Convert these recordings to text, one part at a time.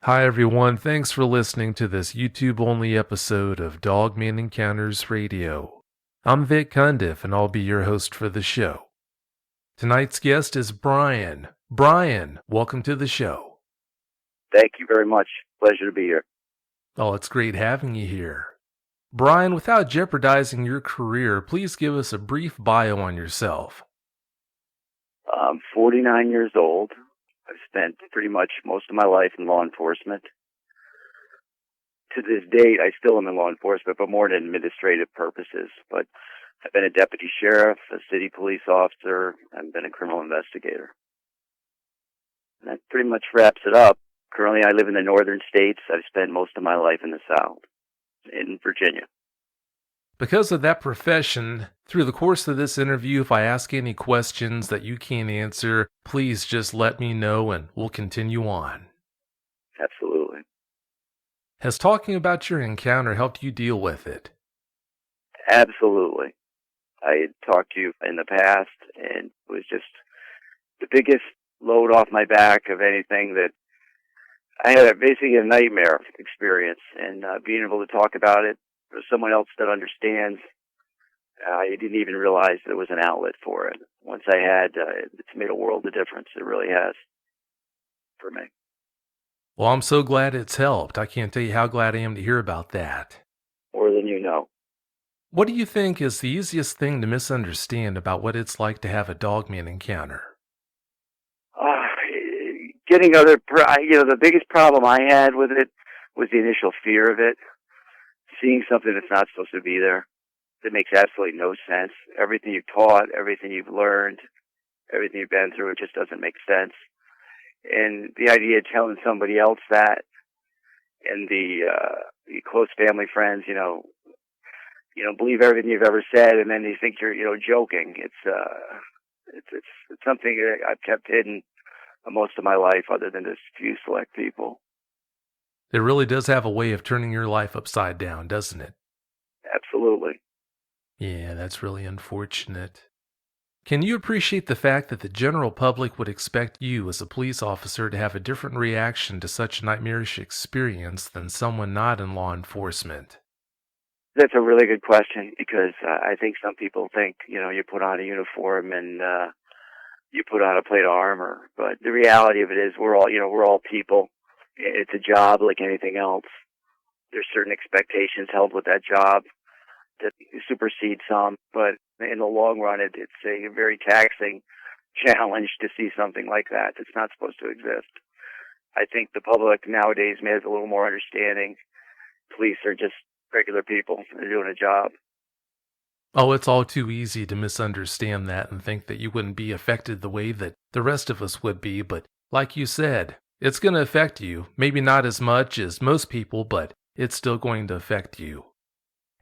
Hi everyone, thanks for listening to this YouTube-only episode of Dogman Encounters Radio. I'm Vic Cundiff and I'll be your host for the show. Tonight's guest is Brian. Brian, welcome to the show. Thank you very much. Pleasure to be here. Oh, it's great having you here. Brian, without jeopardizing your career, please give us a brief bio on yourself. I'm 49 years old. I've spent pretty much most of my life in law enforcement. To this date, I still am in law enforcement, but more in administrative purposes. But I've been a deputy sheriff, a city police officer, and been a criminal investigator. And that pretty much wraps it up. Currently, I live in the northern states. I've spent most of my life in the South, in Virginia. Because of that profession, through the course of this interview, if I ask any questions that you can't answer, please just let me know and we'll continue on. Absolutely. Has talking about your encounter helped you deal with it? Absolutely. I had talked to you in the past, and it was just the biggest load off my back of anything that I had basically a nightmare experience, and being able to talk about it with someone else that understands, I didn't even realize there was an outlet for it. Once I had, it's made a world of difference. It really has for me. Well, I'm so glad it's helped. I can't tell you how glad I am to hear about that. More than you know. What do you think is the easiest thing to misunderstand about what it's like to have a Dogman encounter? Getting the biggest problem I had with it was the initial fear of it. Seeing something that's not supposed to be there. That makes absolutely no sense. Everything you've taught, everything you've learned, everything you've been through, it just doesn't make sense. And the idea of telling somebody else that, and the close family friends, believe everything you've ever said, and then they think you're, joking. It's something that I've kept hidden most of my life, other than just a few select people. It really does have a way of turning your life upside down, doesn't it? Absolutely. Yeah, that's really unfortunate. Can you appreciate the fact that the general public would expect you as a police officer to have a different reaction to such a nightmarish experience than someone not in law enforcement? That's a really good question, because I think some people think, you put on a uniform and you put on a plate of armor, but the reality of it is we're all people. It's a job like anything else. There's certain expectations held with that job that supersede some, but in the long run, it's a very taxing challenge to see something like that that's not supposed to exist. I think the public nowadays may have a little more understanding. Police are just regular people. They're doing a job. Oh, it's all too easy to misunderstand that and think that you wouldn't be affected the way that the rest of us would be, but like you said, it's going to affect you. Maybe not as much as most people, but it's still going to affect you.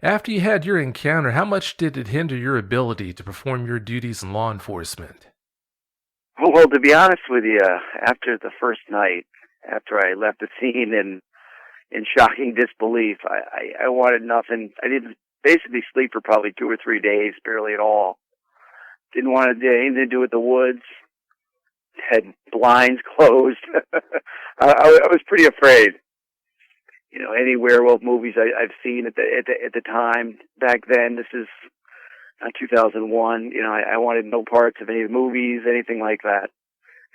After you had your encounter, how much did it hinder your ability to perform your duties in law enforcement? Well, to be honest with you, after the first night, after I left the scene in shocking disbelief, I wanted nothing. I didn't basically sleep for probably 2 or 3 days, barely at all. Didn't want to do anything to do with the woods. Had blinds closed. I was pretty afraid. Any werewolf movies I've seen at the time back then. This is 2001. I wanted no parts of any movies, anything like that.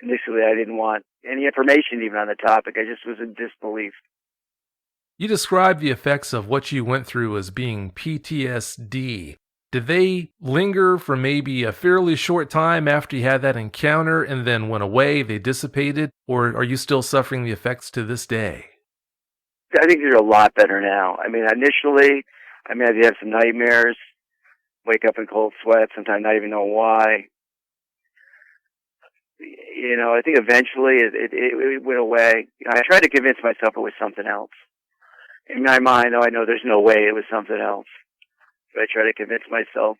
Initially, I didn't want any information even on the topic. I just was in disbelief. You described the effects of what you went through as being PTSD. Did they linger for maybe a fairly short time after you had that encounter and then went away, they dissipated, or are you still suffering the effects to this day? I think they're a lot better now. Initially, I'd have some nightmares, wake up in cold sweats, sometimes not even know why. I think eventually it went away. I tried to convince myself it was something else. In my mind, I know there's no way it was something else. But I tried to convince myself.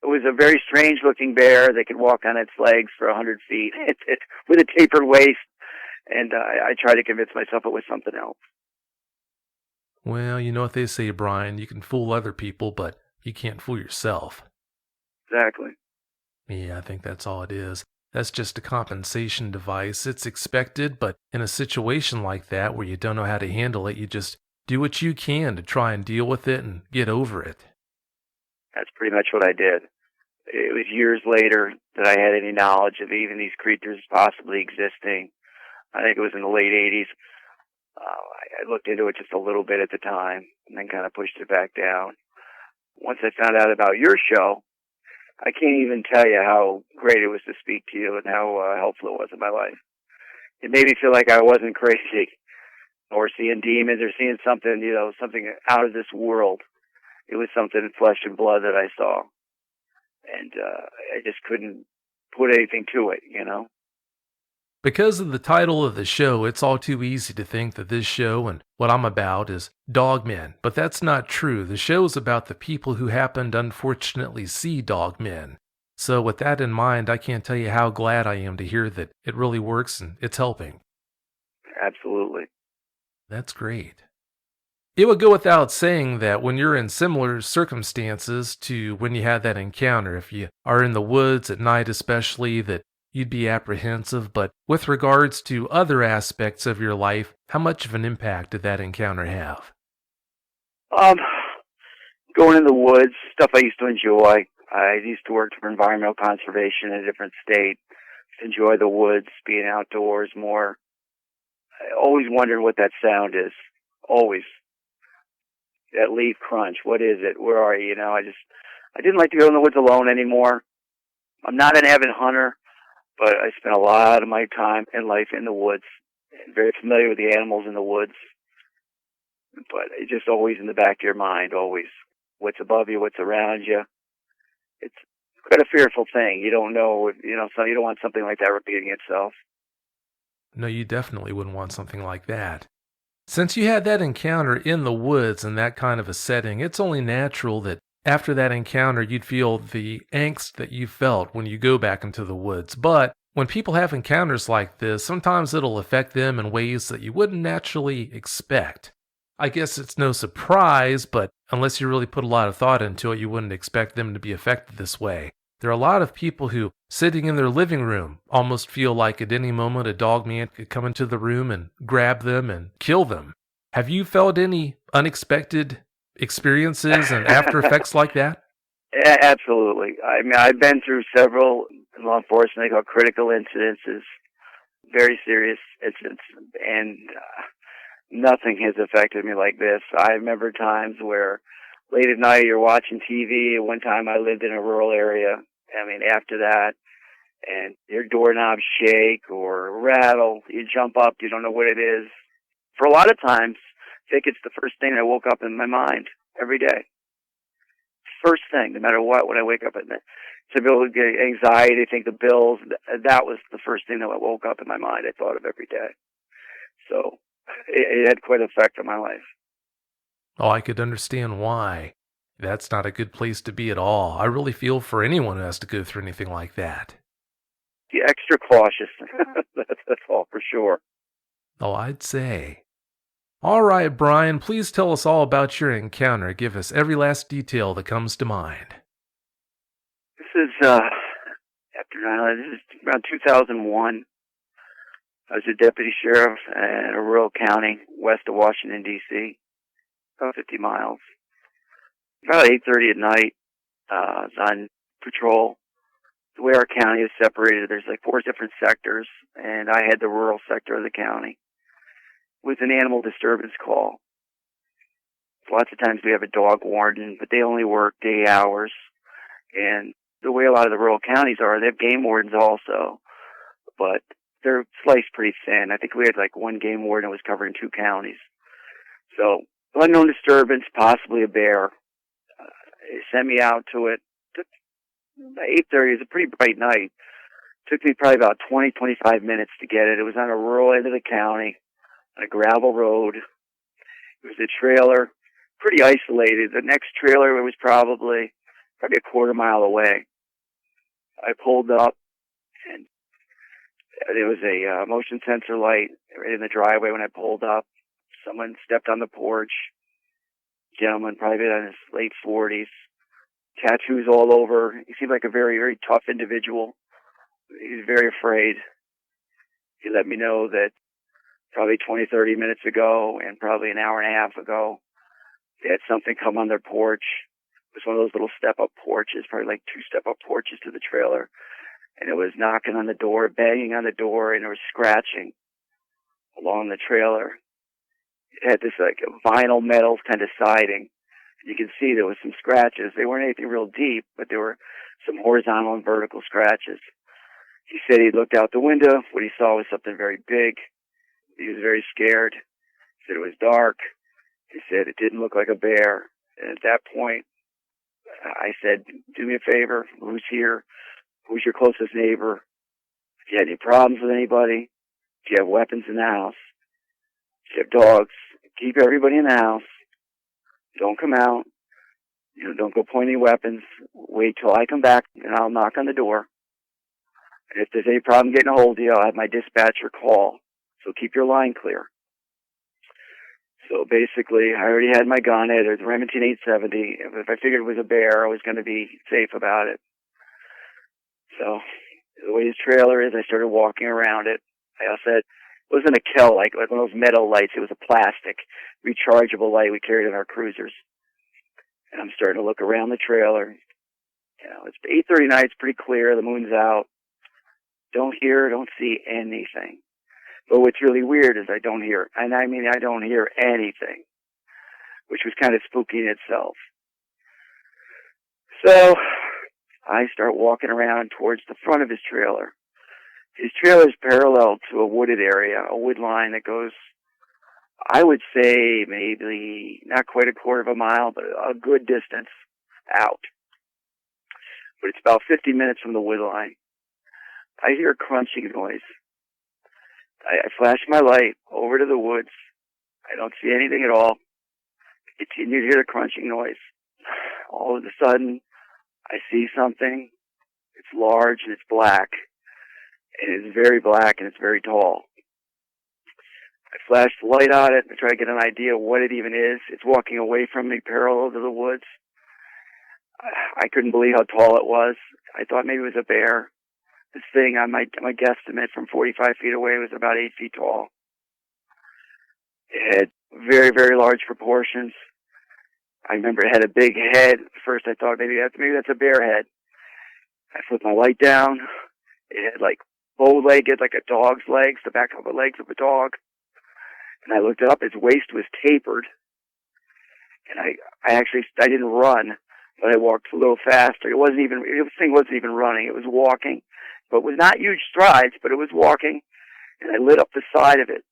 It was a very strange-looking bear that could walk on its legs for 100 feet with a tapered waist. And I tried to convince myself it was something else. Well, you know what they say, Brian. You can fool other people, but you can't fool yourself. Exactly. Yeah, I think that's all it is. That's just a compensation device. It's expected, but in a situation like that where you don't know how to handle it, you just do what you can to try and deal with it and get over it. That's pretty much what I did. It was years later that I had any knowledge of even these creatures possibly existing. I think it was in the late 80s. I looked into it just a little bit at the time and then kind of pushed it back down. Once I found out about your show, I can't even tell you how great it was to speak to you and how helpful it was in my life. It made me feel like I wasn't crazy or seeing demons or seeing something, something out of this world. It was something in flesh and blood that I saw. And I just couldn't put anything to it. Because of the title of the show, it's all too easy to think that this show and what I'm about is Dogmen, but that's not true. The show is about the people who happen to unfortunately see Dogmen. So with that in mind, I can't tell you how glad I am to hear that it really works and it's helping. Absolutely. That's great. It would go without saying that when you're in similar circumstances to when you had that encounter, if you are in the woods at night especially, that you'd be apprehensive, but with regards to other aspects of your life, how much of an impact did that encounter have? Going in the woods, stuff I used to enjoy. I used to work for environmental conservation in a different state. Enjoy the woods, being outdoors more. I always wondered what that sound is. Always. That leaf crunch. What is it? Where are you? I didn't like to go in the woods alone anymore. I'm not an avid hunter, but I spent a lot of my time in life in the woods. Very familiar with the animals in the woods. But it's just always in the back of your mind, always. What's above you, what's around you. It's quite a fearful thing. You don't know, so you don't want something like that repeating itself. No, you definitely wouldn't want something like that. Since you had that encounter in the woods in that kind of a setting, it's only natural that after that encounter you'd feel the angst that you felt when you go back into the woods. But when people have encounters like this, sometimes it'll affect them in ways that you wouldn't naturally expect. I guess it's no surprise, but unless you really put a lot of thought into it, you wouldn't expect them to be affected this way. There are a lot of people who, sitting in their living room, almost feel like at any moment a dogman could come into the room and grab them and kill them. Have you felt any unexpected experiences and after effects like that? Absolutely. I mean, I've been through several law enforcement, they call critical incidences, very serious incidents, and nothing has affected me like this. I remember times where late at night you're watching TV. One time I lived in a rural area. After that, and your doorknobs shake or rattle, you jump up, you don't know what it is. For a lot of times, I think it's the first thing that woke up in my mind every day. First thing, no matter what, when I wake up at night. To be able to get anxiety, think the bills, that was the first thing that woke up in my mind I thought of every day. So it had quite an effect on my life. Oh, I could understand why. That's not a good place to be at all. I really feel for anyone who has to go through anything like that. Be extra cautious. That's all for sure. Oh, I'd say. All right, Brian, please tell us all about your encounter. Give us every last detail that comes to mind. This is after 9/11. This is around 2001. I was a deputy sheriff in a rural county west of Washington, D.C., about 50 miles. About 8:30 at night, I was on patrol. The way our county is separated, there's like 4 different sectors, and I had the rural sector of the county. It was an animal disturbance call. Lots of times we have a dog warden, but they only work day hours. And the way a lot of the rural counties are, they have game wardens also, but they're sliced pretty thin. I think we had like 1 game warden that was covering 2 counties. So, unknown disturbance, possibly a bear. They sent me out to it. 8:30 is a pretty bright night. Took me probably about 20-25 minutes to get it. It was on a rural end of the county, on a gravel road. It was a trailer, pretty isolated. The next trailer was probably a quarter mile away. I pulled up, and there was a motion sensor light right in the driveway when I pulled up. Someone stepped on the porch. Gentleman, probably in his late 40s. Tattoos all over. He seemed like a very, very tough individual. He was very afraid. He let me know that probably 20, 30 minutes ago and probably an hour and a half ago, they had something come on their porch. It was one of those little step-up porches, probably like 2 step-up porches to the trailer. And it was knocking on the door, banging on the door, and it was scratching along the trailer. It had this like vinyl metal kind of siding. You can see there was some scratches. They weren't anything real deep, but there were some horizontal and vertical scratches. He said he looked out the window. What he saw was something very big. He was very scared. He said it was dark. He said it didn't look like a bear. And at that point, I said, do me a favor. Who's here? Who's your closest neighbor? If you had any problems with anybody, if you have weapons in the house, if you have dogs, keep everybody in the house. Don't come out. Don't go pointing weapons. Wait till I come back and I'll knock on the door. And if there's any problem getting a hold of you, I'll have my dispatcher call. So keep your line clear. So basically, I already had my gun. I had a Remington 870. If I figured it was a bear, I was going to be safe about it. So the way his trailer is, I started walking around it. I also had, it wasn't a Kel light, like one of those metal lights. It was a plastic, rechargeable light we carried in our cruisers. And I'm starting to look around the trailer. It's 8:30 night. It's pretty clear. The moon's out. Don't see anything. But what's really weird is I don't hear anything, which was kind of spooky in itself. So I start walking around towards the front of his trailer. His trailer is parallel to a wooded area, a wood line that goes, I would say maybe not quite a quarter of a mile, but a good distance out. But it's about 50 minutes from the wood line. I hear a crunching noise. I flash my light over to the woods. I don't see anything at all. I continue to hear the crunching noise. All of a sudden, I see something. It's large and it's black. And it's very black and it's very tall. I flash the light on it and try to get an idea of what it even is. It's walking away from me parallel to the woods. I couldn't believe how tall it was. I thought maybe it was a bear. This thing, on my guesstimate from 45 feet away, was about 8 feet tall. It had very, very large proportions. I remember it had a big head. First I thought maybe that's a bear head. I flipped my light down. It had like bow-legged, like a dog's legs, the back of the legs of a dog. And I looked it up. Its waist was tapered. And I didn't run, but I walked a little faster. This thing wasn't even running. It was walking. But it was not huge strides, but it was walking. And I lit up the side of it.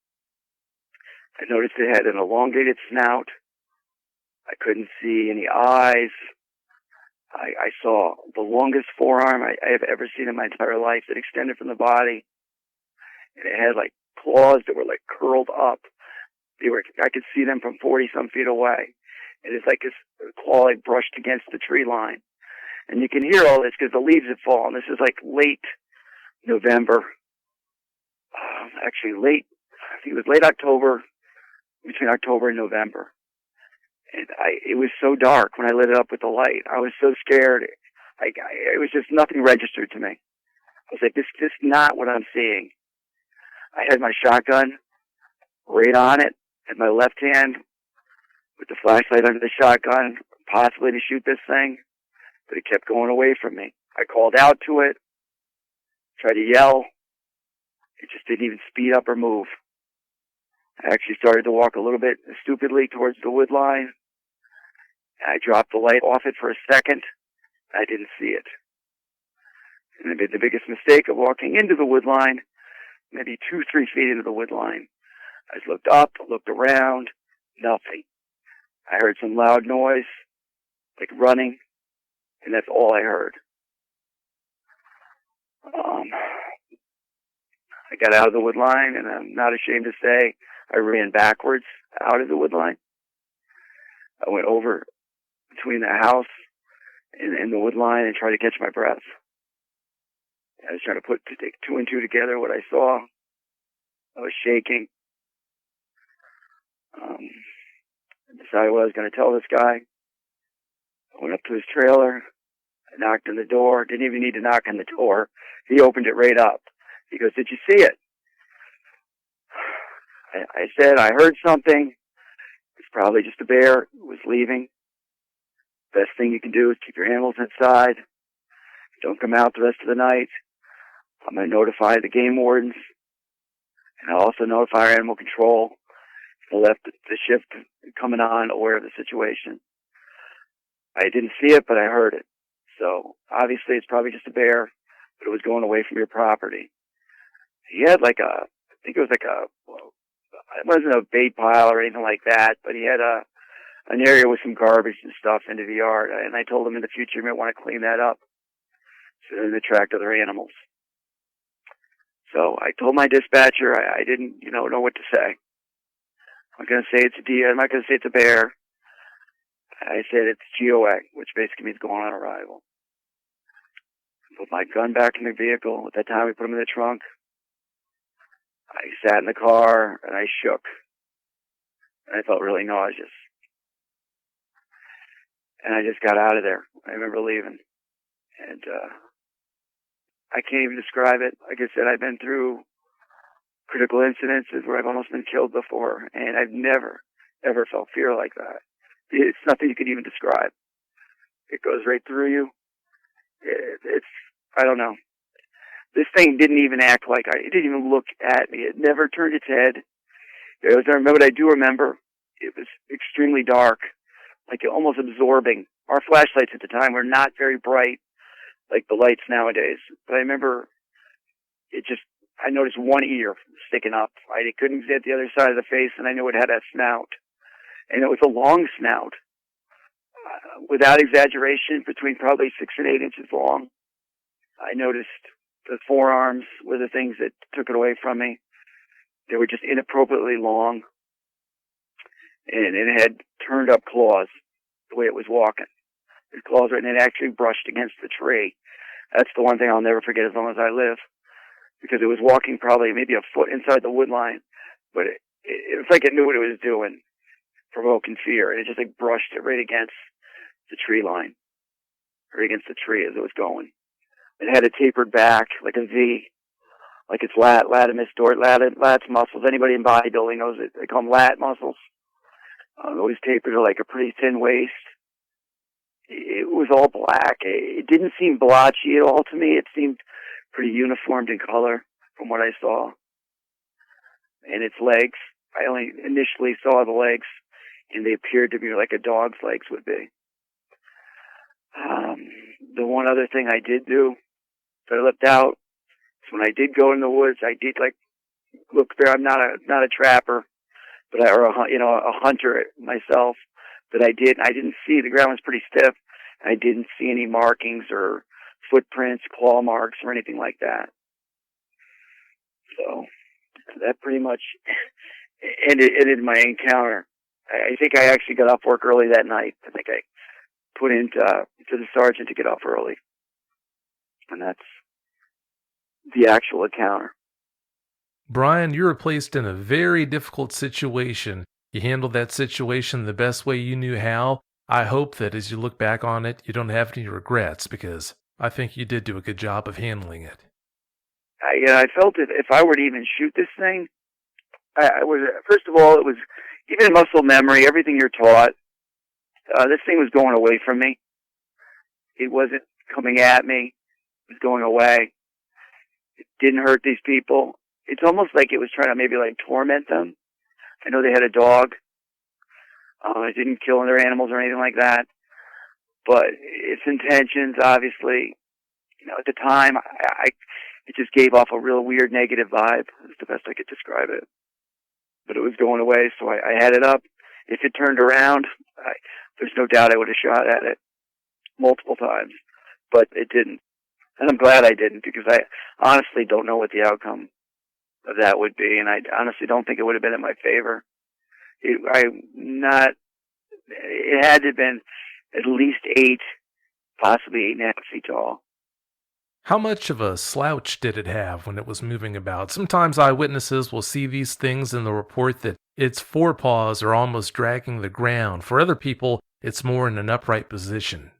I noticed it had an elongated snout. I couldn't see any eyes. I saw the longest forearm I have ever seen in my entire life that extended from the body. And it had like claws that were like curled up. I could see them from 40-some feet away. And it's like this claw like brushed against the tree line. And you can hear all this because the leaves had fallen. This is like late November. I think it was late October, between October and November. And it was so dark when I lit it up with the light. I was so scared. It was just nothing registered to me. I was like, this is not what I'm seeing. I had my shotgun right on it in my left hand with the flashlight under the shotgun, possibly to shoot this thing, but it kept going away from me. I called out to it, tried to yell. It just didn't even speed up or move. I actually started to walk a little bit stupidly towards the wood line. I dropped the light off it for a second. I didn't see it. And I made the biggest mistake of walking into the wood line, maybe 2-3 feet into the wood line. I just looked up, looked around, nothing. I heard some loud noise, like running, and that's all I heard. I got out of the wood line, and I'm not ashamed to say I ran backwards out of the wood line. I went over between the house and the wood line and tried to catch my breath. I was trying to take 2 and 2 together, what I saw. I was shaking. I decided what I was going to tell this guy. I went up to his trailer. I knocked on the door. Didn't even need to knock on the door. He opened it right up. He goes, "Did you see it?" I said, "I heard something. It's probably just a bear. It was leaving. Best thing you can do is keep your animals inside. Don't come out the rest of the night. I'm going to notify the game wardens, and I'll also notify our animal control. I left the shift coming on, aware of the situation. I didn't see it, but I heard it. So obviously it's probably just a bear, but it was going away from your property." He had like I think it was like it wasn't a bait pile or anything like that, but he had an area with some garbage and stuff into the yard. And I told him in the future you might want to clean that up so it doesn't attract other animals. So I told my dispatcher I didn't, know what to say. I'm not going to say it's a deer. I'm not going to say it's a bear. I said it's GOA, which basically means going on arrival. Put my gun back in the vehicle. At that time, we put him in the trunk. I sat in the car, and I shook. And I felt really nauseous. And I just got out of there. I remember leaving. And I can't even describe it. Like I said, I've been through critical incidences where I've almost been killed before, and I've never, ever felt fear like that. It's nothing you could even describe. It goes right through you. It's, I don't know. This thing didn't even act like it didn't even look at me. It never turned its head. What I do remember, it was extremely dark, like almost absorbing. Our flashlights at the time were not very bright, like the lights nowadays. But I remember I noticed one ear sticking up. I couldn't get the other side of the face, and I knew it had a snout. And it was a long snout, without exaggeration, between probably 6 and 8 inches long. I noticed the forearms were the things that took it away from me. They were just inappropriately long. And it had turned up claws the way it was walking. The claws, and it actually brushed against the tree. That's the one thing I'll never forget as long as I live. Because it was walking probably maybe a foot inside the wood line. But it was like it knew what it was doing, provoking fear. And it just like brushed it right against the tree line. Right against the tree as it was going. It had a tapered back, like a V. Like it's lats muscles. Anybody in bodybuilding knows it. They call them lat muscles. Always tapered to like a pretty thin waist. It was all black. It didn't seem blotchy at all to me. It seemed pretty uniformed in color from what I saw. And its legs, I only initially saw the legs, and they appeared to be like a dog's legs would be. The one other thing I did do that I left out is when I did go in the woods, I did look there. I'm not a trapper, but a hunter myself. But I didn't see, the ground was pretty stiff. I didn't see any markings or footprints, claw marks, or anything like that. So that pretty much ended my encounter. I think I actually got off work early that night. I think I put into to the sergeant to get off early. And that's the actual encounter. Brian, you were placed in a very difficult situation. You handled that situation the best way you knew how. I hope that as you look back on it, you don't have any regrets, because I think you did do a good job of handling it. I felt if I were to even shoot this thing, I was, first of all, it was even muscle memory, everything you're taught. This thing was going away from me. It wasn't coming at me. It was going away. It didn't hurt these people. It's almost like it was trying to maybe torment them. I know they had a dog. It didn't kill their animals or anything like that. But its intentions, obviously, at the time, it just gave off a real weird negative vibe. That's the best I could describe it. But it was going away, so I had it up. If it turned around, there's no doubt I would have shot at it multiple times. But it didn't. And I'm glad I didn't, because I honestly don't know what the outcome of that would be, and I honestly don't think it would have been in my favor. It had to have been at least 8, possibly 8.5 feet tall. How much of a slouch did it have when it was moving about? Sometimes eyewitnesses will see these things and they'll report that its forepaws are almost dragging the ground. For other people, it's more in an upright position.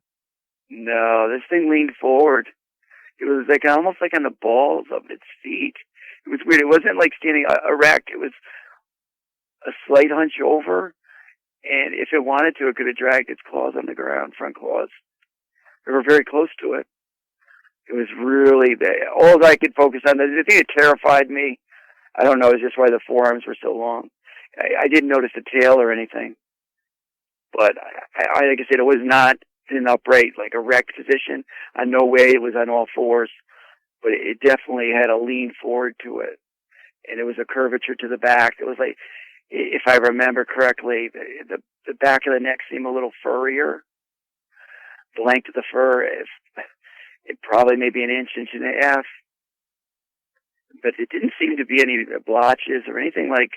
No, this thing leaned forward. It was like almost like on the balls of its feet. It was weird. It wasn't like standing erect. It was a slight hunch over, and if it wanted to, it could have dragged its claws on the ground, front claws. They were very close to it. It was really bad. All I could focus on, the thing that terrified me, I don't know, is just why the forearms were so long. I didn't notice the tail or anything. But like I said, it was not in an upright, like erect position. On no way it was on all fours. But it definitely had a lean forward to it. And it was a curvature to the back. It was like, if I remember correctly, the back of the neck seemed a little furrier. The length of the fur, it probably maybe an inch, inch and a half. But it didn't seem to be any blotches or anything like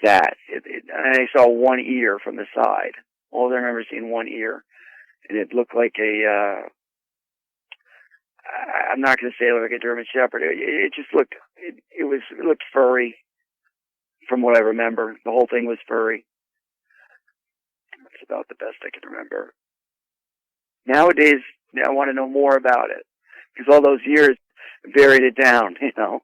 that. And I saw one ear from the side. All I remember seeing one ear. And it looked like I'm not going to say it looked like a German Shepherd. It just looked, it looked furry from what I remember. The whole thing was furry. That's about the best I can remember. Nowadays, I want to know more about it. Because all those years buried it down, you know.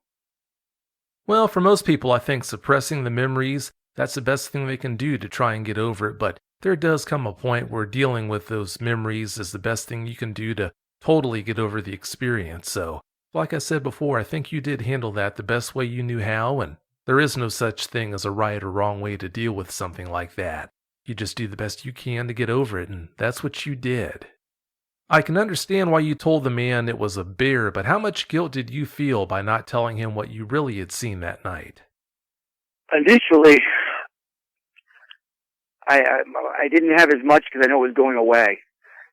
Well, for most people, I think suppressing the memories, that's the best thing they can do to try and get over it, but there does come a point where dealing with those memories is the best thing you can do to totally get over the experience. So, like I said before, I think you did handle that the best way you knew how, and there is no such thing as a right or wrong way to deal with something like that. You just do the best you can to get over it, and that's what you did. I can understand why you told the man it was a bear, but how much guilt did you feel by not telling him what you really had seen that night? Initially, I didn't have as much because I know it was going away.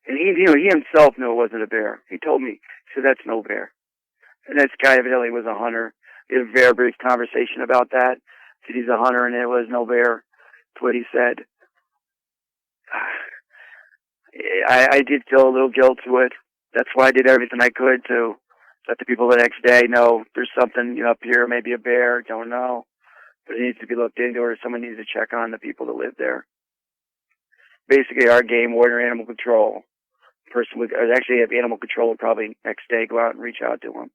And he himself knew it wasn't a bear. He told me, he said, that's no bear. And this guy evidently was a hunter. We had a very brief conversation about that. Said he's a hunter and it was no bear. That's what he said. I did feel a little guilt to it. That's why I did everything I could to let the people the next day know there's something up here, maybe a bear, don't know. But it needs to be looked into, or someone needs to check on the people that live there. Basically, our game warden or animal control person would actually have animal control would probably next day go out and reach out to him.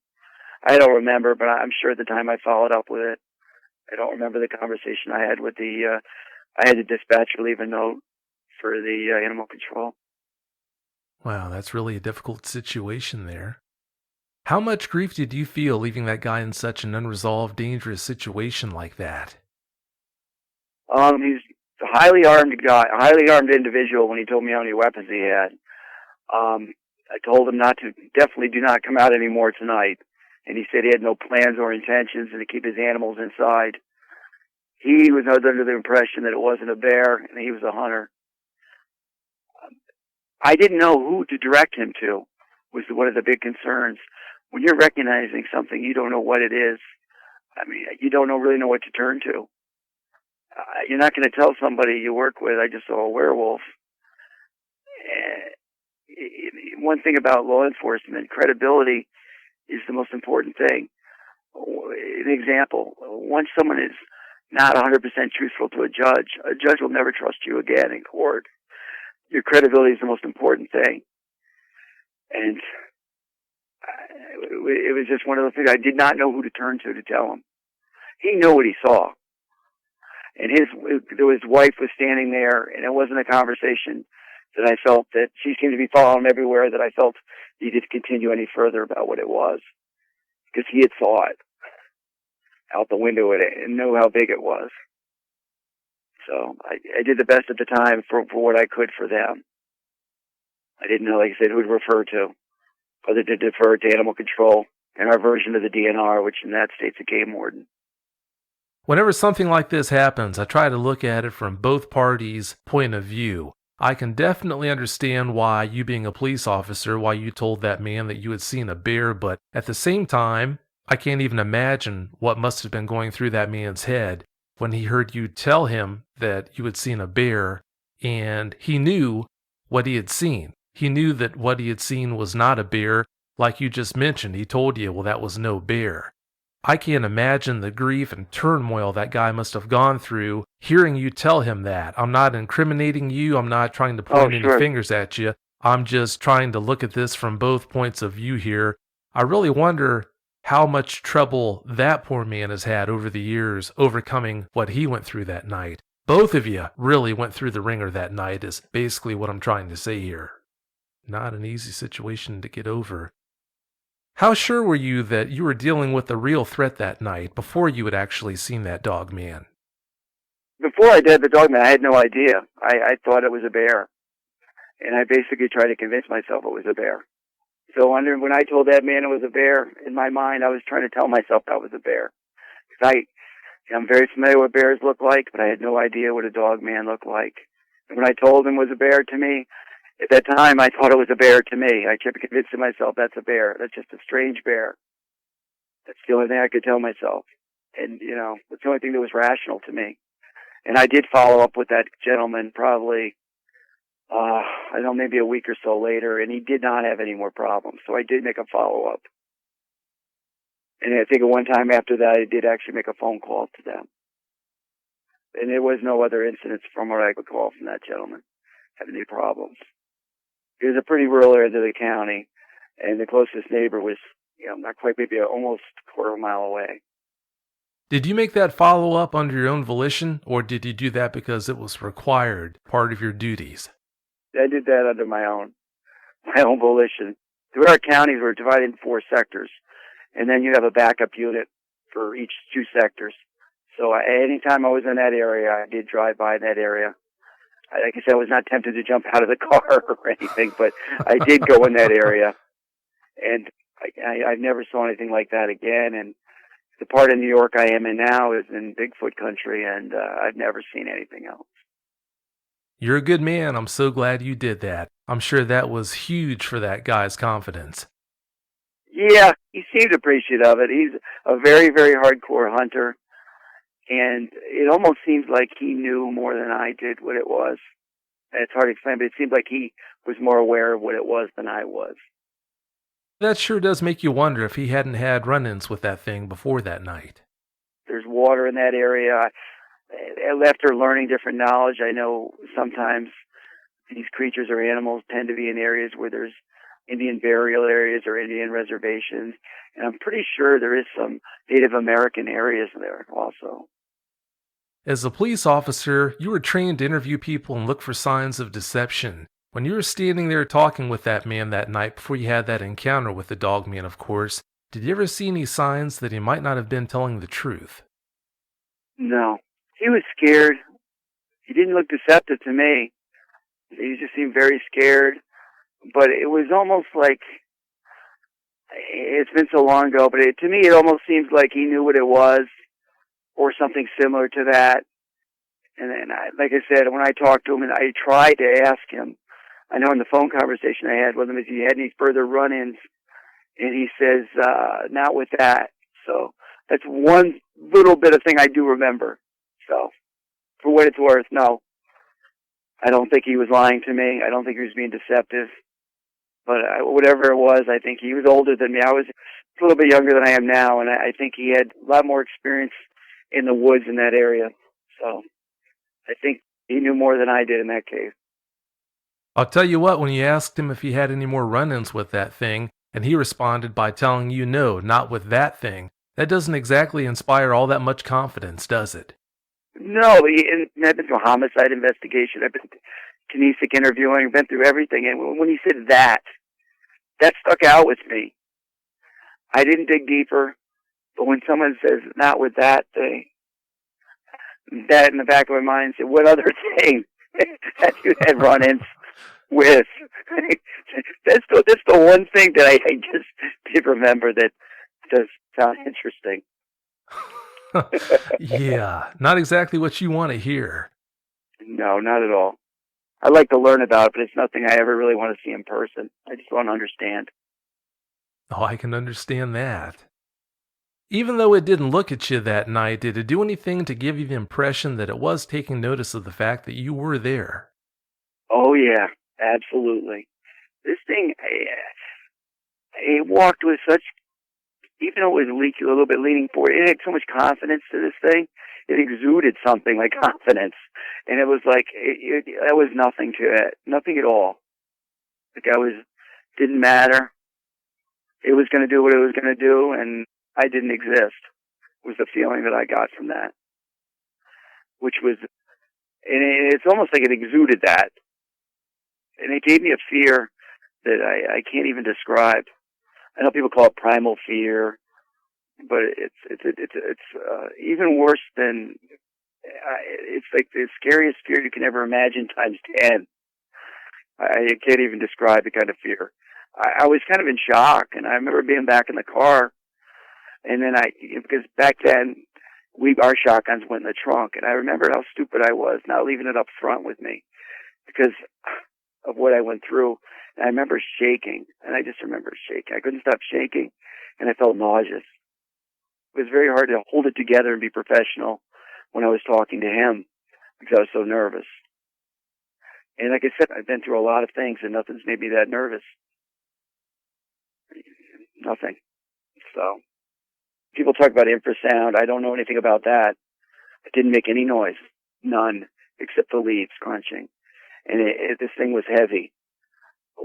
I don't remember, but I'm sure at the time I followed up with it. I don't remember the conversation I had with I had the dispatcher leave a note for the animal control. Wow, that's really a difficult situation there. How much grief did you feel leaving that guy in such an unresolved, dangerous situation like that? He's a highly armed guy, a highly armed individual when he told me how many weapons he had. I told him definitely do not come out anymore tonight. And he said he had no plans or intentions and to keep his animals inside. He was under the impression that it wasn't a bear and he was a hunter. I didn't know who to direct him to, was one of the big concerns. When you're recognizing something, you don't know what it is. I mean, you don't really know what to turn to. You're not going to tell somebody you work with, I just saw a werewolf. One thing about law enforcement, credibility is the most important thing. An example, once someone is not 100% truthful to a judge will never trust you again in court. Your credibility is the most important thing. And it was just one of those things. I did not know who to turn to tell him. He knew what he saw. And his wife was standing there, and it wasn't a conversation that I felt that she seemed to be following him everywhere, that I felt needed to continue any further about what it was. Because he had saw it out the window and knew how big it was. So I did the best at the time for what I could for them. I didn't know, like I said, who to refer to, other to defer to animal control and our version of the DNR, which in that state's a game warden. Whenever something like this happens, I try to look at it from both parties' point of view. I can definitely understand why you being a police officer, why you told that man that you had seen a bear, but at the same time, I can't even imagine what must have been going through that man's head when he heard you tell him that you had seen a bear, and he knew what he had seen. He knew that what he had seen was not a bear. Like you just mentioned, he told you, well, that was no bear. I can't imagine the grief and turmoil that guy must have gone through hearing you tell him that. I'm not incriminating you. I'm not trying to point any fingers at you. I'm just trying to look at this from both points of view here. I really wonder how much trouble that poor man has had over the years overcoming what he went through that night. Both of you really went through the ringer that night, is basically what I'm trying to say here. Not an easy situation to get over. How sure were you that you were dealing with a real threat that night before you had actually seen that dog man? Before I did the Dogman, I had no idea. I thought it was a bear. And I basically tried to convince myself it was a bear. So when I told that man it was a bear, in my mind, I was trying to tell myself that was a bear. Because I'm very familiar with what bears look like, but I had no idea what a dog man looked like. And when I told him it was a bear to me, at that time, I thought it was a bear to me. I kept convincing myself that's a bear. That's just a strange bear. That's the only thing I could tell myself. And, it's the only thing that was rational to me. And I did follow up with that gentleman probably, I don't know, maybe a week or so later, and he did not have any more problems. So I did make a follow-up. And I think at one time after that, I did actually make a phone call to them. And there was no other incidents from what I could call from that gentleman having any problems. It was a pretty rural area of the county, and the closest neighbor was, not quite, maybe almost a quarter of a mile away. Did you make that follow-up under your own volition, or did you do that because it was required, part of your duties? I did that under my own volition. Throughout our counties, we're divided in 4 sectors, and then you have a backup unit for each 2 sectors. So anytime I was in that area, I did drive by that area. Like I said, I was not tempted to jump out of the car or anything, but I did go in that area, and I never saw anything like that again. And the part of New York I am in now is in Bigfoot country, and I've never seen anything else. You're a good man. I'm so glad you did that. I'm sure that was huge for that guy's confidence. Yeah, he seemed appreciative of it. He's a very, very hardcore hunter, and it almost seems like he knew more than I did what it was. It's hard to explain, but it seemed like he was more aware of what it was than I was. That sure does make you wonder if he hadn't had run-ins with that thing before that night. There's water in that area. After learning different knowledge, I know sometimes these creatures or animals tend to be in areas where there's Indian burial areas or Indian reservations. And I'm pretty sure there is some Native American areas there also. As a police officer, you were trained to interview people and look for signs of deception. When you were standing there talking with that man that night before you had that encounter with the dog man, of course, did you ever see any signs that he might not have been telling the truth? No. He was scared. He didn't look deceptive to me. He just seemed very scared. But it was almost like, it's been so long ago, but to me it almost seems like he knew what it was, or something similar to that. And then, like I said, when I talked to him, and I tried to ask him, I know in the phone conversation I had with him, if he had any further run-ins, and he says, not with that. So that's one little bit of thing I do remember. So, for what it's worth, no. I don't think he was lying to me. I don't think he was being deceptive. But whatever it was, I think he was older than me. I was a little bit younger than I am now, and I think he had a lot more experience in the woods in that area. So I think he knew more than I did in that case. I'll tell you what, when you asked him if he had any more run-ins with that thing, and he responded by telling you no, not with that thing, that doesn't exactly inspire all that much confidence, does it? No, I've been through homicide investigation. I've been kinesic interviewing. I've been through everything. And when he said that stuck out with me. I didn't dig deeper. But when someone says, not with that thing, that in the back of my mind said, what other thing that you had run-ins with? That's the one thing that I just did remember that does sound interesting. Yeah, not exactly what you want to hear. No, not at all. I like to learn about it, but it's nothing I ever really want to see in person. I just want to understand. Oh, I can understand that. Even though it didn't look at you that night, did it do anything to give you the impression that it was taking notice of the fact that you were there? Oh, yeah, absolutely. This thing, it walked with such, even though it was a little bit leaning forward, it had so much confidence to this thing. It exuded something like confidence. And it was like, that was nothing to it, nothing at all. Like didn't matter. It was going to do what it was going to do, and I didn't exist, was the feeling that I got from that. Which was, and it's almost like it exuded that. And it gave me a fear that I can't even describe. I know people call it primal fear, but it's even worse than, it's like the scariest fear you can ever imagine times 10. I can't even describe the kind of fear. I was kind of in shock, and I remember being back in the car, and then because back then, our shotguns went in the trunk, and I remembered how stupid I was not leaving it up front with me because of what I went through. And I remember shaking, and I just remember shaking. I couldn't stop shaking, and I felt nauseous. It was very hard to hold it together and be professional when I was talking to him because I was so nervous. And like I said, I've been through a lot of things, and nothing's made me that nervous. Nothing. So, people talk about infrasound. I don't know anything about that. It didn't make any noise. None, except the leaves crunching. And this thing was heavy.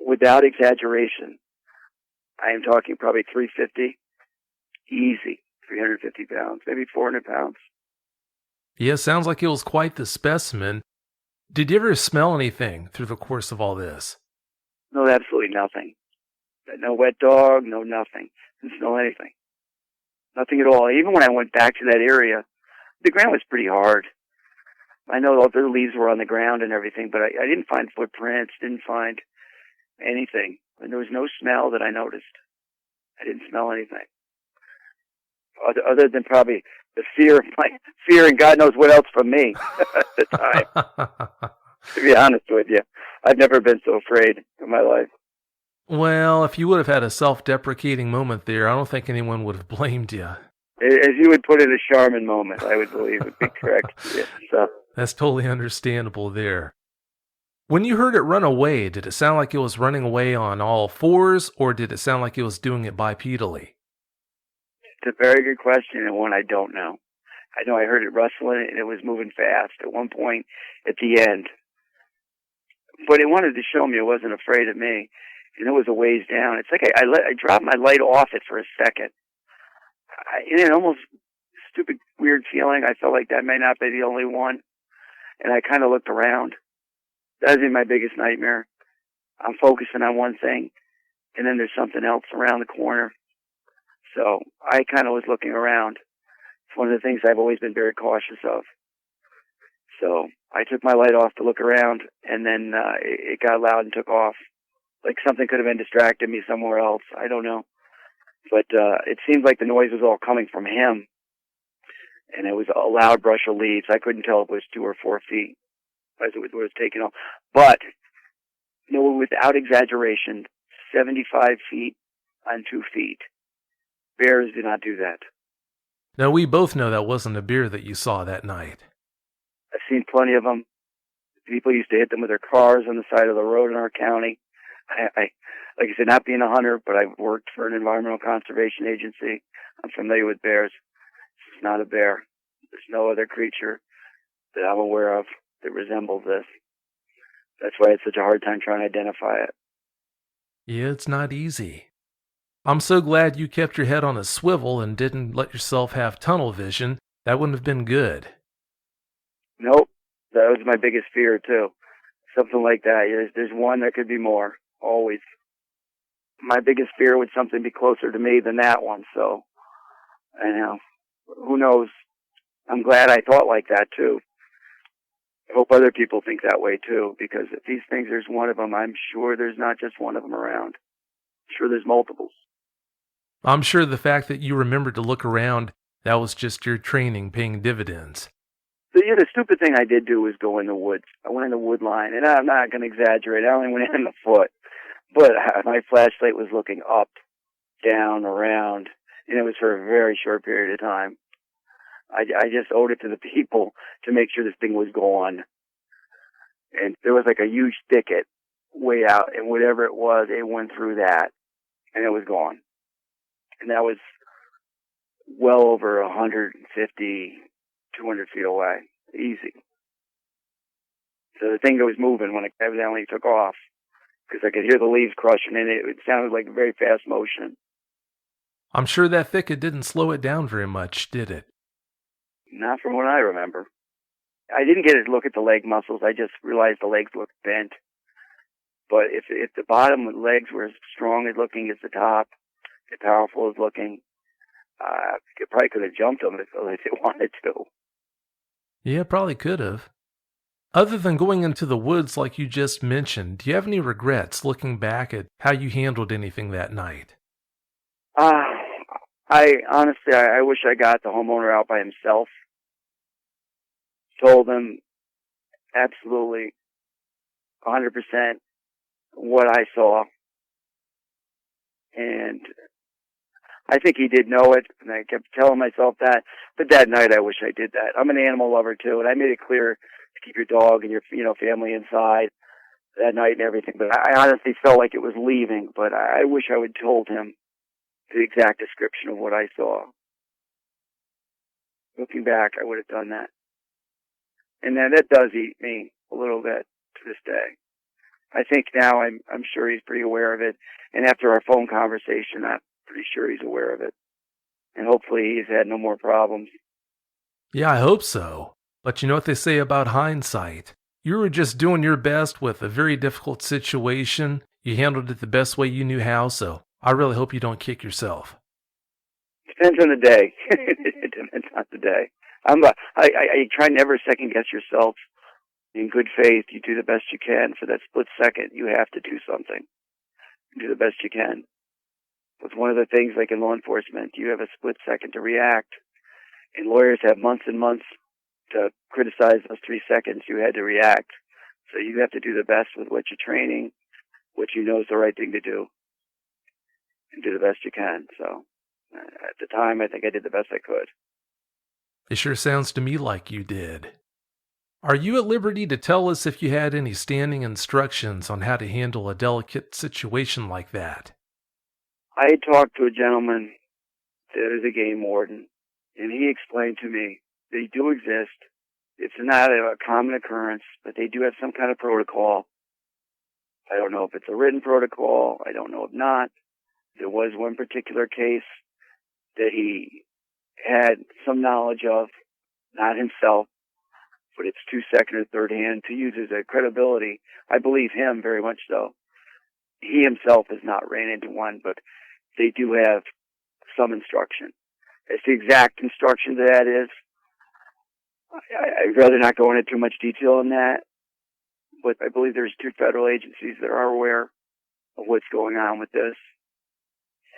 Without exaggeration, I am talking probably 350. Easy. 350 pounds, maybe 400 pounds. Yeah, sounds like it was quite the specimen. Did you ever smell anything through the course of all this? No, absolutely nothing. No wet dog, no nothing. Didn't smell anything. Nothing at all. Even when I went back to that area, the ground was pretty hard. I know all the leaves were on the ground and everything, but I didn't find footprints, didn't find anything. And there was no smell that I noticed. I didn't smell anything. Other than probably the fear and God knows what else from me at the time. To be honest with you, I've never been so afraid in my life. Well, if you would have had a self-deprecating moment there, I don't think anyone would have blamed you. As you would put it, a Charmin moment, I would believe would be correct. Yeah, so. That's totally understandable there. When you heard it run away, did it sound like it was running away on all fours, or did it sound like it was doing it bipedally? It's a very good question, and one I don't know. I know I heard it rustling, and it was moving fast at one point at the end. But it wanted to show me it wasn't afraid of me, and it was a ways down. It's like I dropped my light off it for a second. It almost stupid, weird feeling. I felt like that may not be the only one, and I kind of looked around. That would be my biggest nightmare. I'm focusing on one thing, and then there's something else around the corner. So I kind of was looking around. It's one of the things I've always been very cautious of. So I took my light off to look around, and then it got loud and took off. Like something could have been distracted me somewhere else. I don't know. But it seemed like the noise was all coming from him. And it was a loud brush of leaves. I couldn't tell if it was 2 or 4 feet as it was taking off. But, without exaggeration, 75 feet on 2 feet. Bears do not do that. Now, we both know that wasn't a bear that you saw that night. I've seen plenty of them. People used to hit them with their cars on the side of the road in our county. Like I said, not being a hunter, but I've worked for an environmental conservation agency. I'm familiar with bears. This is not a bear. There's no other creature that I'm aware of that resembles this. That's why it's such a hard time trying to identify it. Yeah, it's not easy. I'm so glad you kept your head on a swivel and didn't let yourself have tunnel vision. That wouldn't have been good. Nope. That was my biggest fear, too. Something like that. There's one, there could be more. Always. My biggest fear would something be closer to me than that one, so, who knows? I'm glad I thought like that, too. I hope other people think that way, too, because if these things, there's one of them, I'm sure there's not just one of them around. I'm sure there's multiples. I'm sure the fact that you remembered to look around, that was just your training paying dividends. So, the stupid thing I did do was go in the woods. I went in the wood line, and I'm not going to exaggerate. I only went in the foot. But my flashlight was looking up, down, around, and it was for a very short period of time. I just owed it to the people to make sure this thing was gone. And there was like a huge thicket way out, and whatever it was, it went through that, and it was gone. And that was well over 150, 200 feet away. Easy. So the thing that was moving when it evidently took off because I could hear the leaves crushing, and it sounded like a very fast motion. I'm sure that thicket didn't slow it down very much, did it? Not from what I remember. I didn't get a look at the leg muscles. I just realized the legs looked bent. But if the bottom legs were as strong as looking as the top, as powerful as looking, it probably could have jumped them if it wanted to. Yeah, probably could have. Other than going into the woods like you just mentioned, do you have any regrets looking back at how you handled anything that night? I honestly, I wish I got the homeowner out by himself. Told him absolutely 100% what I saw. And I think he did know it, and I kept telling myself that. But that night, I wish I did that. I'm an animal lover, too, and I made it clear to keep your dog and your family inside that night and everything. But I honestly felt like it was leaving, but I wish I would told him the exact description of what I saw. Looking back, I would have done that. And then that does eat me a little bit to this day. I think now I'm sure he's pretty aware of it. And after our phone conversation, I'm pretty sure he's aware of it. And hopefully he's had no more problems. Yeah, I hope so. But you know what they say about hindsight? You were just doing your best with a very difficult situation. You handled it the best way you knew how, so I really hope you don't kick yourself. Depends on the day. It depends on the day. I try never second guess yourself. In good faith, you do the best you can. For that split second, you have to do something. You do the best you can. It's one of the things, like in law enforcement, you have a split second to react. And lawyers have months and months to criticize those 3 seconds you had to react. So you have to do the best with what you're training, what you know is the right thing to do, and do the best you can. So at the time, I think I did the best I could. It sure sounds to me like you did. Are you at liberty to tell us if you had any standing instructions on how to handle a delicate situation like that? I talked to a gentleman that is a game warden, and he explained to me they do exist. It's not a common occurrence, but they do have some kind of protocol. I don't know if it's a written protocol. I don't know if not. There was one particular case that he had some knowledge of, not himself, but it's 2 second or third hand to use as a credibility. I believe him very much so. He himself has not ran into one, but they do have some instruction. As the exact instruction to that is, I'd rather not go into too much detail on that, but I believe there's 2 federal agencies that are aware of what's going on with this,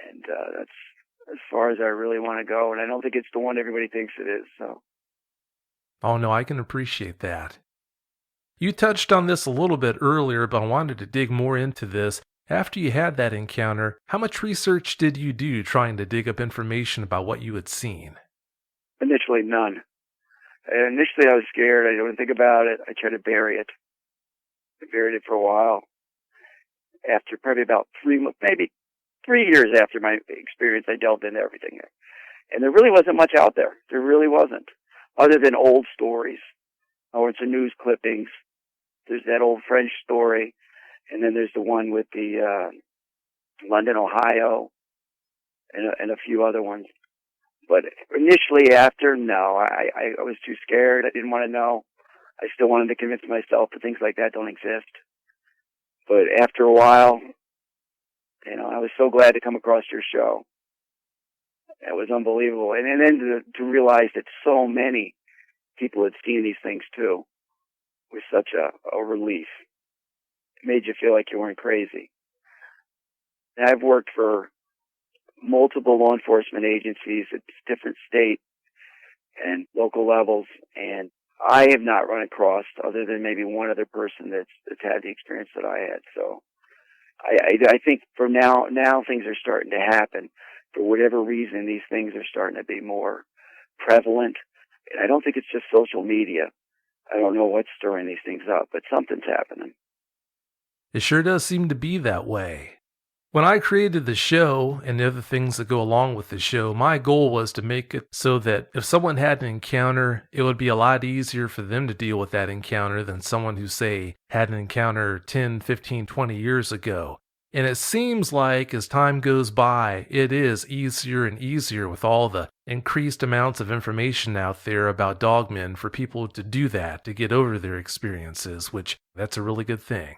and that's as far as I really want to go, and I don't think it's the one everybody thinks it is, so. Oh no, I can appreciate that. You touched on this a little bit earlier, but I wanted to dig more into this. After you had that encounter, how much research did you do trying to dig up information about what you had seen? Initially, none. Initially, I was scared. I didn't think about it. I tried to bury it. I buried it for a while. After probably about 3 years after my experience, I delved into everything. And there really wasn't much out there. There really wasn't. Other than old stories, or it's news clippings. There's that old French story, and then there's the one with the London, Ohio, and a few other ones. But initially, after, no, I was too scared. I didn't want to know. I still wanted to convince myself that things like that don't exist. But after a while, I was so glad to come across your show. It was unbelievable. And then to realize that so many people had seen these things too was such a relief. It made you feel like you weren't crazy. And I've worked for multiple law enforcement agencies at different state and local levels, and I have not run across, other than maybe one other person that's had the experience that I had. So I think for now things are starting to happen. For whatever reason, these things are starting to be more prevalent. And I don't think it's just social media. I don't know what's stirring these things up, but something's happening. It sure does seem to be that way. When I created the show and the other things that go along with the show, my goal was to make it so that if someone had an encounter, it would be a lot easier for them to deal with that encounter than someone who, say, had an encounter 10, 15, 20 years ago. And it seems like as time goes by, it is easier and easier with all the increased amounts of information out there about dogmen for people to do that, to get over their experiences, which that's a really good thing.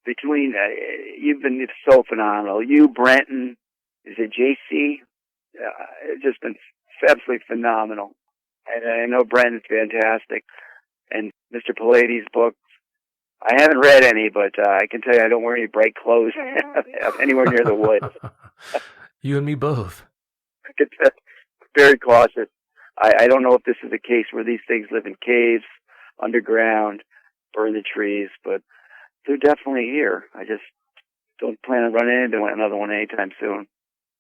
Between, you've been so phenomenal. You, Brenton, is it JC? It's just been absolutely phenomenal. And I know Brenton's fantastic. And Mr. Pallades' books, I haven't read any, but I can tell you I don't wear any bright clothes anywhere near the woods. You and me both. Very cautious. I don't know if this is a case where these things live in caves, underground, burn the trees, but they're definitely here. I just don't plan on running into another one anytime soon.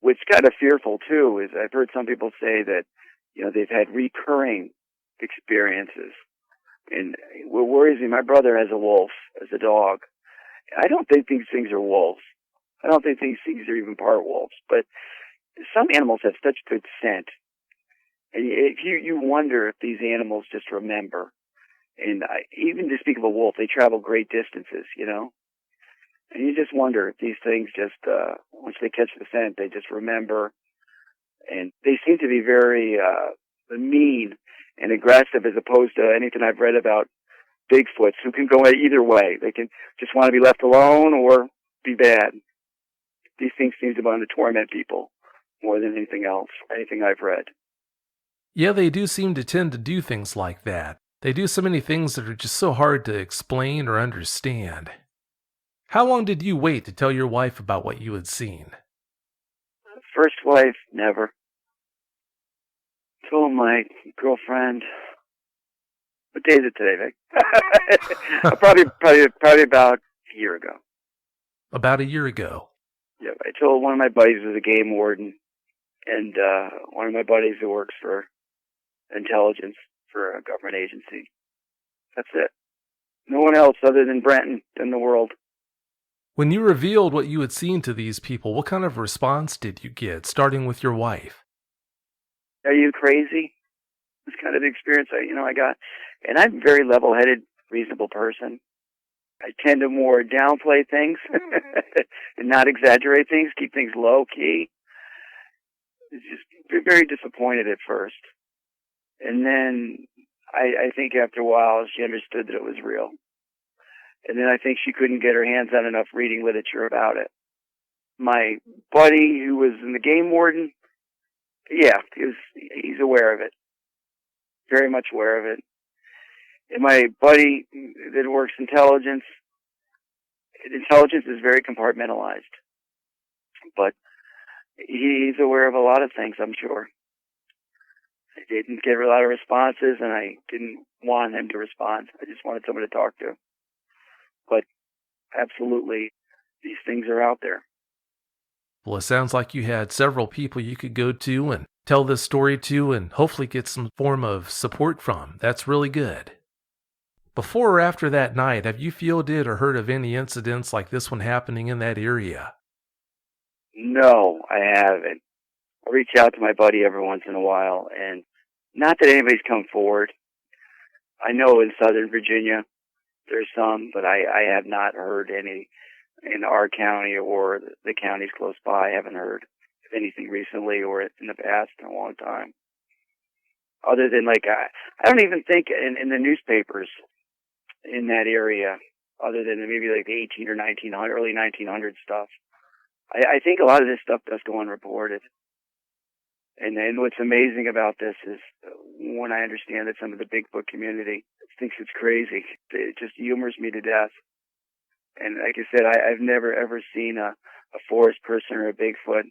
What's kind of fearful, too, is I've heard some people say that, they've had recurring experiences. And what worries me, my brother has a wolf as a dog. I don't think these things are wolves. I don't think these things are even part wolves. But some animals have such good scent. And if you wonder if these animals just remember. And even to speak of a wolf, they travel great distances, And you just wonder if these things just, once they catch the scent, they just remember. And they seem to be very mean and aggressive as opposed to anything I've read about Bigfoots, who can go either way. They can just want to be left alone or be bad. These things seem to want to torment people more than anything else, anything I've read. Yeah, they do seem to tend to do things like that. They do so many things that are just so hard to explain or understand. How long did you wait to tell your wife about what you had seen? First wife, never. Told my girlfriend. What day is it today, Vic? probably about a year ago. About a year ago. Yeah, I told one of my buddies who was a game warden, and one of my buddies who works for intelligence for a government agency. That's it. No one else other than Brenton in the world. When you revealed what you had seen to these people, what kind of response did you get, starting with your wife? Are you crazy? This kind of experience I got. And I'm a very level-headed, reasonable person. I tend to more downplay things and not exaggerate things, keep things low-key. It's just very disappointed at first. And then I think after a while she understood that it was real. And then I think she couldn't get her hands on enough reading literature about it. My buddy who was in the game warden, yeah, he's aware of it. Very much aware of it. And my buddy that works intelligence is very compartmentalized. But he's aware of a lot of things, I'm sure. I didn't get a lot of responses, and I didn't want him to respond. I just wanted someone to talk to. But absolutely, these things are out there. Well, it sounds like you had several people you could go to and tell this story to and hopefully get some form of support from. That's really good. Before or after that night, have you fielded or heard of any incidents like this one happening in that area? No, I haven't. I reach out to my buddy every once in a while, and not that anybody's come forward. I know in Southern Virginia there's some, but I have not heard any in our county or the counties close by. I haven't heard of anything recently or in the past in a long time. Other than I don't even think in the newspapers in that area, other than maybe like the 18 or 1900, early 1900 stuff. I think a lot of this stuff does go unreported. And what's amazing about this is when I understand that some of the Bigfoot community thinks it's crazy. It just humors me to death. And like I said, I've never ever seen a forest person or a Bigfoot,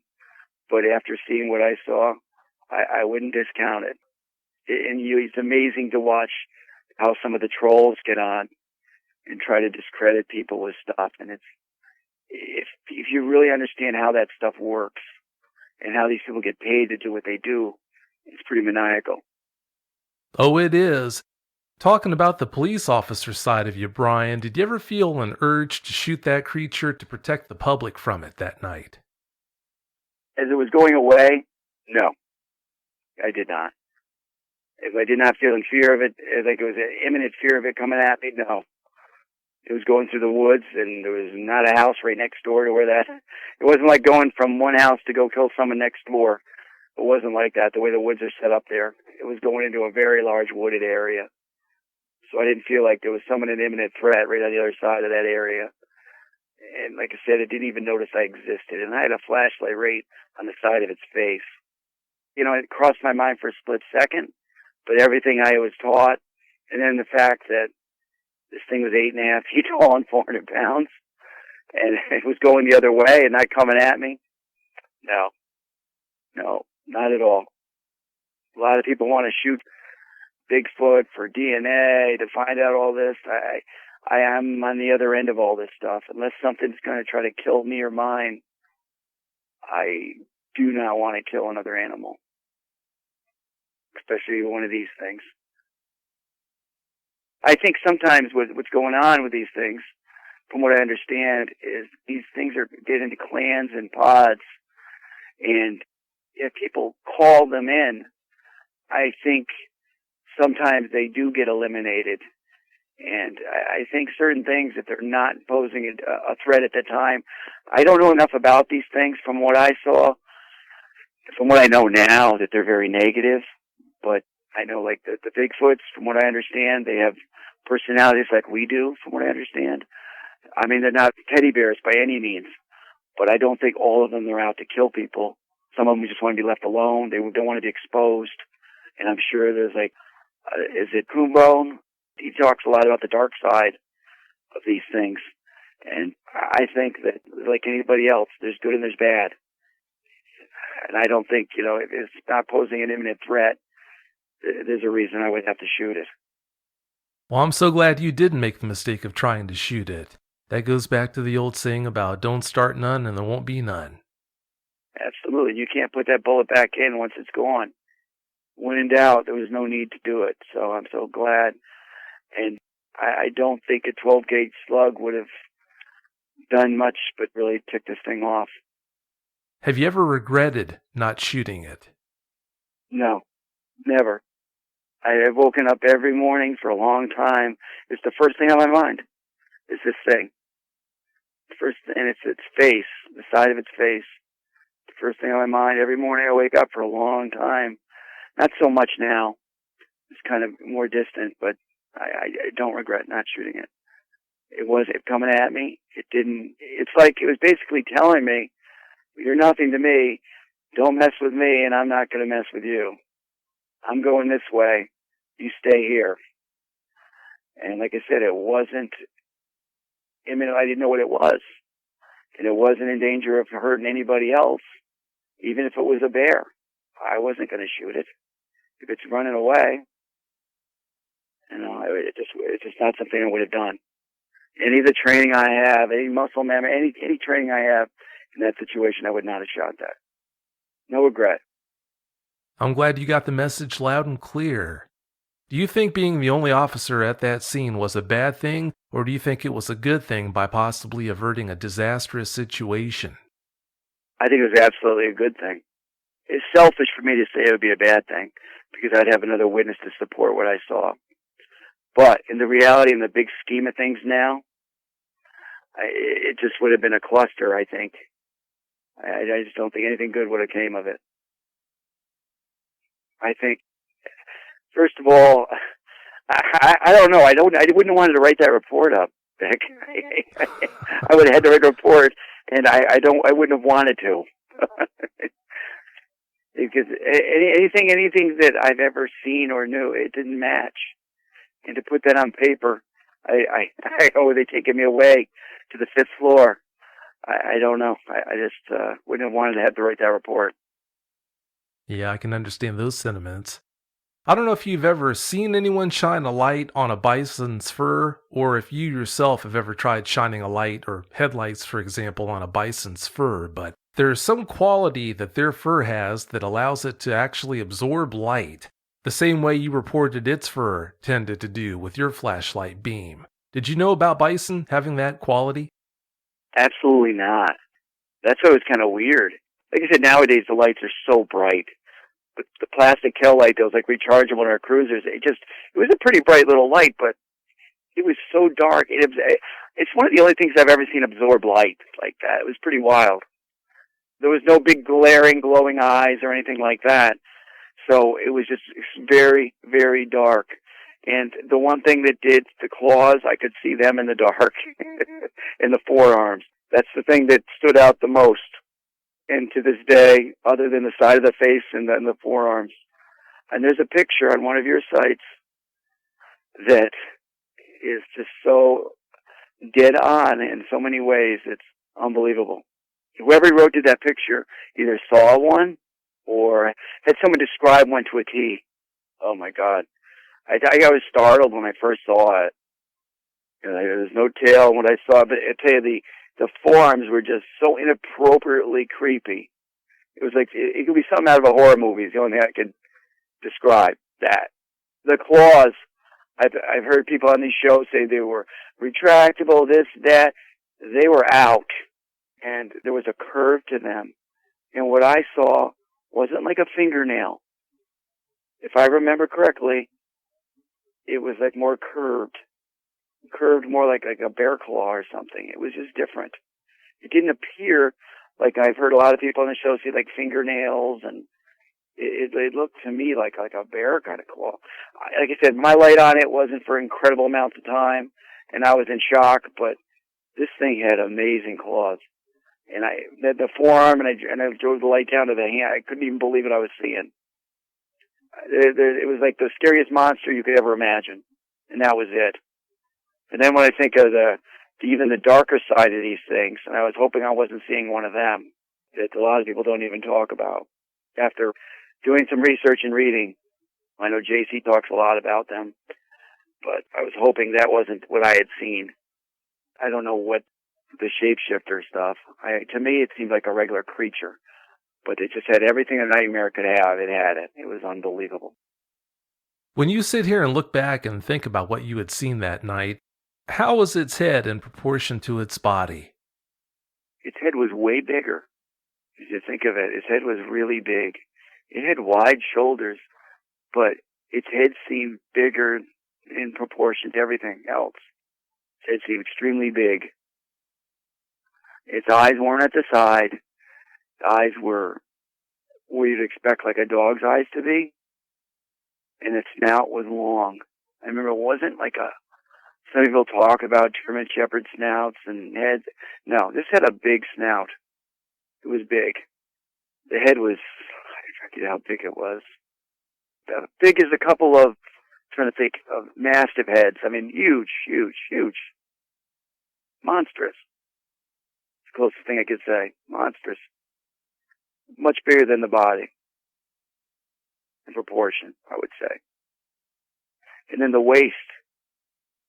but after seeing what I saw, I wouldn't discount it. And it's amazing to watch how some of the trolls get on and try to discredit people with stuff. And if you really understand how that stuff works and how these people get paid to do what they do, it's pretty maniacal. Oh, it is. Talking about the police officer side of you, Brian, did you ever feel an urge to shoot that creature to protect the public from it that night? As it was going away, no, I did not. If I did not feel in fear of it, like it was an imminent fear of it coming at me, no. It was going through the woods, and there was not a house right next door to where that. It wasn't like going from one house to go kill someone next door. It wasn't like that, the way the woods are set up there. It was going into a very large wooded area. So I didn't feel like there was someone an imminent threat right on the other side of that area. And like I said, it didn't even notice I existed. And I had a flashlight right on the side of its face. You know, it crossed my mind for a split second, but everything I was taught, and then the fact that this thing was 8.5 feet tall and 400 pounds, and it was going the other way and not coming at me. No, not at all. A lot of people want to shoot Bigfoot for DNA to find out all this. I am on the other end of all this stuff. Unless something's going to try to kill me or mine, I do not want to kill another animal, especially one of these things. I think sometimes what's going on with these things, from what I understand, is these things get into clans and pods, and if people call them in, I think sometimes they do get eliminated. And I think certain things, if they're not posing a threat at the time, I don't know enough about these things from what I saw, from what I know now, that they're very negative. But I know, like, the Bigfoots, from what I understand, they have personalities like we do, from what I understand. I mean, they're not teddy bears by any means, but I don't think all of them are out to kill people. Some of them just want to be left alone. They don't want to be exposed. And I'm sure there's, like, is it Kumbone? He talks a lot about the dark side of these things. And I think that, like anybody else, there's good and there's bad. And I don't think, if it's not posing an imminent threat, there's a reason I would have to shoot it. Well, I'm so glad you didn't make the mistake of trying to shoot it. That goes back to the old saying about don't start none and there won't be none. Absolutely. You can't put that bullet back in once it's gone. When in doubt, there was no need to do it. So I'm so glad. And I don't think a 12-gauge slug would have done much but really tick this thing off. Have you ever regretted not shooting it? No, never. I have woken up every morning for a long time. It's the first thing on my mind. Is this thing. And it's its face, the side of its face. The first thing on my mind every morning. I wake up for a long time. Not so much now. It's kind of more distant, but I don't regret not shooting it. It wasn't coming at me. It's like it was basically telling me, you're nothing to me. Don't mess with me, and I'm not going to mess with you. I'm going this way. You stay here. And like I said, it wasn't imminent. I didn't know what it was. And it wasn't in danger of hurting anybody else, even if it was a bear. I wasn't going to shoot it. If it's running away, it's just not something I would have done. Any of the training I have, any muscle memory, any training I have in that situation, I would not have shot that. No regret. I'm glad you got the message loud and clear. Do you think being the only officer at that scene was a bad thing, or do you think it was a good thing by possibly averting a disastrous situation? I think it was absolutely a good thing. It's selfish for me to say it would be a bad thing, because I'd have another witness to support what I saw. But in the reality, in the big scheme of things now, it just would have been a cluster, I think. I just don't think anything good would have came of it. I think, first of all, I don't know. I wouldn't have wanted to write that report up, Beck. I would have had to write a report, and I wouldn't have wanted to. Because anything that I've ever seen or knew, it didn't match. And to put that on paper, I they taking me away to the 5th floor. I don't know. I just wouldn't have wanted to have to write that report. Yeah, I can understand those sentiments. I don't know if you've ever seen anyone shine a light on a bison's fur, or if you yourself have ever tried shining a light, or headlights, for example, on a bison's fur, but there's some quality that their fur has that allows it to actually absorb light. the same way you reported its fur tended to do with your flashlight beam. Did you know about bison having that quality? Absolutely not. That's always kind of weird. Like I said, nowadays the lights are so bright. But the plastic tail light that was like rechargeable on our cruisers, it was a pretty bright little light, but it was so dark. It's one of the only things I've ever seen absorb light like that. It was pretty wild. There was no big glaring, glowing eyes or anything like that. So it was just very, very dark. And the one thing that did, the claws, I could see them in the dark, in the forearms. That's the thing that stood out the most. And to this day, other than the side of the face and then the forearms. And there's a picture on one of your sites that is just so dead on in so many ways. It's unbelievable. Whoever wrote did that picture either saw one or had someone describe one to a T. Oh my God. I was startled when I first saw it. You know, there was no tail when I saw it, but I tell you, the forearms were just so inappropriately creepy. It was like, it could be something out of a horror movie. It's the only thing I could describe that. The claws, I've heard people on these shows say they were retractable, this, that. They were out, and there was a curve to them. And what I saw wasn't like a fingernail. If I remember correctly, it was like more curved more like a bear claw or something. It was just different. It didn't appear like I've heard a lot of people on the show say like fingernails, and it looked to me like a bear kind of claw. Like I said, my light on it wasn't for incredible amounts of time, and I was in shock, but this thing had amazing claws. And the forearm, and I drove the light down to the hand. I couldn't even believe what I was seeing. It was like the scariest monster you could ever imagine, and that was it. And then when I think of even the darker side of these things, and I was hoping I wasn't seeing one of them, that a lot of people don't even talk about. After doing some research and reading, I know JC talks a lot about them, but I was hoping that wasn't what I had seen. I don't know what the shapeshifter stuff. To me, it seemed like a regular creature, but it just had everything a nightmare could have. It had it. It was unbelievable. When you sit here and look back and think about what you had seen that night, how was its head in proportion to its body? Its head was way bigger. If you think of it, its head was really big. It had wide shoulders, but its head seemed bigger in proportion to everything else. Its head seemed extremely big. Its eyes weren't at the side. The eyes were where you'd expect like a dog's eyes to be. And its snout was long. I remember it wasn't like some people talk about German Shepherd snouts and heads. No, this had a big snout. It was big. The head was, I forget how big it was. About big as a couple of, trying to think of mastiff heads. I mean, huge, huge, huge. Monstrous. It's the closest thing I could say. Monstrous. Much bigger than the body. In proportion, I would say. And then the waist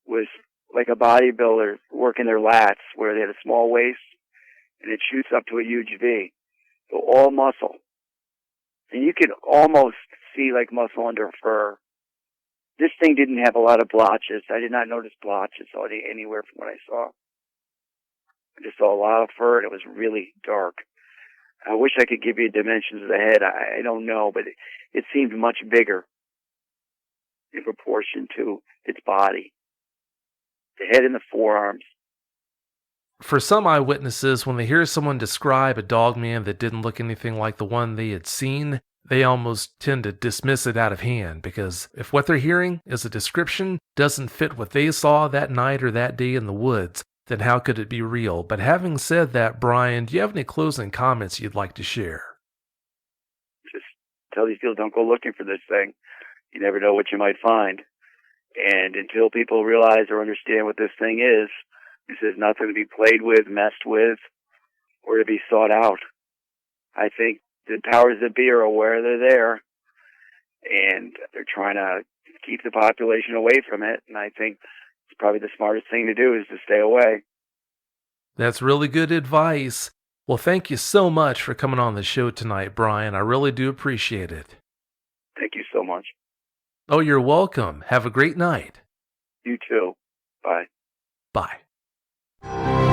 was like a bodybuilder working their lats, where they had a small waist and it shoots up to a huge V. So all muscle. And you could almost see like muscle under fur. This thing didn't have a lot of blotches. I did not notice blotches anywhere from what I saw. I just saw a lot of fur, and it was really dark. I wish I could give you dimensions of the head. I don't know, but it seemed much bigger in proportion to its body. The head and the forearms. For some eyewitnesses, when they hear someone describe a dogman that didn't look anything like the one they had seen, they almost tend to dismiss it out of hand, because if what they're hearing is a description doesn't fit what they saw that night or that day in the woods, then how could it be real? But having said that, Brian, do you have any closing comments you'd like to share? Just tell these people, don't go looking for this thing. You never know what you might find. And until people realize or understand what this thing is, this is nothing to be played with, messed with, or to be sought out. I think the powers that be are aware they're there, and they're trying to keep the population away from it. And I think it's probably the smartest thing to do is to stay away. That's really good advice. Well, thank you so much for coming on the show tonight, Brian. I really do appreciate it. Thank you so much. Oh, you're welcome. Have a great night. You too. Bye. Bye.